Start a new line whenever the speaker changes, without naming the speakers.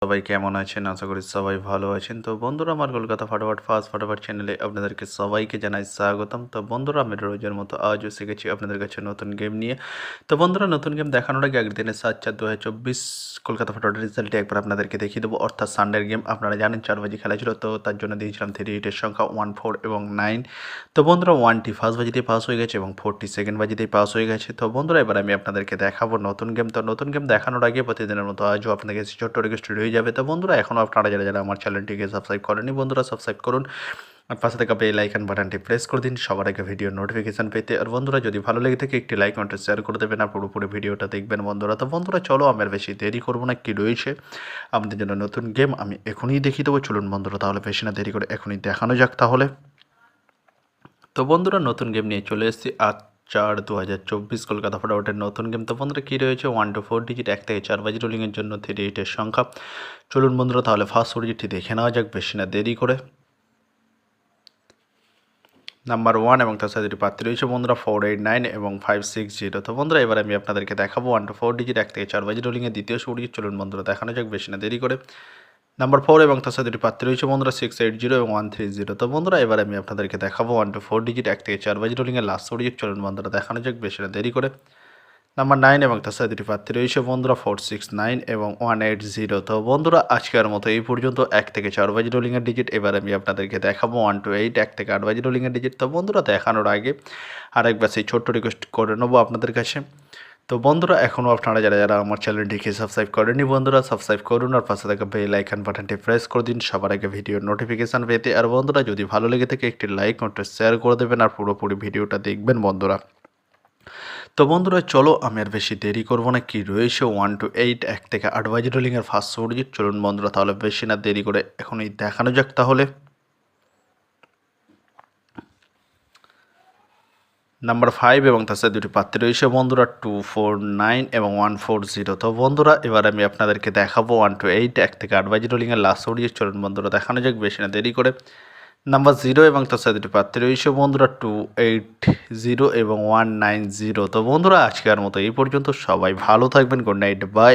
সবাই কেমন আছেন? আশা করি সবাই ভালো আছেন। তো বন্ধুরা, আমার কলকাতা ফাটাফাট চ্যানেলে আপনাদেরকে সবাইকে জানাই স্বাগতম। তো বন্ধুরা, আমি রোজের মতো আজও শিখেছি আপনাদের কাছে নতুন গেম নিয়ে। তো বন্ধুরা, নতুন গেম দেখানোর আগে একদিনের 7/4/2024 কলকাতা ফাটাফাট রেজাল্টটি একবার আপনাদেরকে দেখিয়ে দেবো। অর্থাৎ সানডের গেম আপনারা জানেন 4 বাজে খেলা ছিল, তো তার জন্য দিয়েছিলাম 3 হিটের সংখ্যা 1, 4 এবং 9। তো বন্ধুরা, 1টি ফার্স্ট বাজিতেই পাস হয়ে গেছে এবং 4টি সেকেন্ড বাজিতেই পাস হয়ে গেছে। তো বন্ধুরা, এবার আমি আপনাদেরকে দেখাবো নতুন গেম। তো নতুন গেম দেখানোর আগে প্রতিদিনের মতো আজও আপনাদের কাছে ছোট্ট রিকোয়েস্ট রয়ে যাবে। তো বন্ধুরা, এখনও আপনারা যারা আমার চ্যানেলটিকে সাবস্ক্রাইব করেনি, বন্ধুরা সাবস্ক্রাইব করুন আর পাশে থাকা বেল আইকন বাটনটি প্রেস করে দিন সবার আগে ভিডিও নোটিফিকেশন পেতে। আর বন্ধুরা, যদি ভালো লেগে থাকে একটি লাইক কমেন্ট শেয়ার করে দেবেন আর পুরোপুরি ভিডিওটা দেখবেন বন্ধুরা। তো বন্ধুরা, চলো আমি আর বেশি দেরি করবো না, কি রয়েছে আমাদের জন্য নতুন গেম আমি এখনই দেখিয়ে দেবো। চলুন বন্ধুরা, তাহলে বেশি না দেরি করে এখনই দেখানো যাক তাহলে। তো বন্ধুরা, নতুন গেম নিয়ে চলে এসেছি 8/4/2024 কলকাতা ফাটাফাটের নতুন গেম। তো বন্ধুরা, কী রয়েছে 1 to 4 ডিজিট 1 থেকে 4 বাজি রোলিংয়ের জন্য 3 হিটের সংখ্যা। চলুন বন্ধুরা, তাহলে ফার্স্ট 4 ডিজিটটি দেখে নেওয়া যাক বেশি না দেরি করে। নাম্বার 1 এবং তার সাথে দুটি প্রার্থী রয়েছে বন্ধুরা 489 এবং 560। তো বন্ধুরা, এবার আমি আপনাদেরকে দেখাবো 1 to 4 ডিজিট 1 থেকে 4 বাজি রোলিংয়ের দ্বিতীয় 4 ডিজিট। চলুন বন্ধুরা, দেখানো যাক বেশি না দেরি করে। নাম্বার 4 এবং তার সাথে দুটি প্রার্থী রয়েছে বন্ধুরা 680 এবং 130। তো বন্ধুরা, এবার আমি আপনাদেরকে দেখাবো 1 to 4 ডিজিট 1 থেকে 4 বাজি রোলিংয়ের লাস্ট 4 ডিজিট। চলুন বন্ধুরা, দেখানো যাক বেশি না দেরি করে। নাম্বার 9 এবং তার সাথে দুটি প্রার্থী রয়েছে বন্ধুরা 469 এবং 180। তো বন্ধুরা, আজকের মতো এই পর্যন্ত 1 থেকে 4 বাজি রোলিংয়ের ডিজিট। এবার আমি আপনাদেরকে দেখাবো 1 to 8 1 থেকে 8 বাজি রোলিংয়ের ডিজিট। তো বন্ধুরা, দেখানোর আগে আরেকবার সেই ছোট্ট রিকোয়েস্ট করে নেবো আপনাদের কাছে। তো বন্ধুরা, এখনও আপনারা যারা আমার চ্যানেলটিকে সাবস্ক্রাইব করেনি বন্ধুরা সাবস্ক্রাইব করুন আর পাশে থাকা বেল আইকন বাটনটি প্রেস করে দিন সবার আগে ভিডিওর নোটিফিকেশান পেতে। আর বন্ধুরা, যদি ভালো লেগে থাকে একটি লাইক ও শেয়ার করে দেবেন আর পুরোপুরি ভিডিওটা দেখবেন বন্ধুরা। তো বন্ধুরা, চলো আমি আর বেশি দেরি করবো না, কি রয়েছে 1 to 8 1 থেকে 8 বাজি রোলিংয়ের ফার্স্ট 4 ডিজিট। চলুন বন্ধুরা, তাহলে বেশি না দেরি করে এখনই দেখানো যাক তাহলে। নাম্বার 5 এবং তার সাথে দুটি প্রার্থী রয়েছে বন্ধুরা 249 এবং 140। তো বন্ধুরা, এবার আমি আপনাদেরকে দেখাবো 1 to 8 1 থেকে 8 বাজি রোলিংয়ের লাস্ট 4 ডিজিট। চলুন বন্ধুরা, দেখানো যাক বেশি না দেরি করে। নাম্বার 0 এবং তার সাথে দুটি প্রার্থী রয়েছে বন্ধুরা 280 এবং 190। তো বন্ধুরা, আজকের মতো এই পর্যন্ত। সবাই ভালো থাকবেন। Good night, by.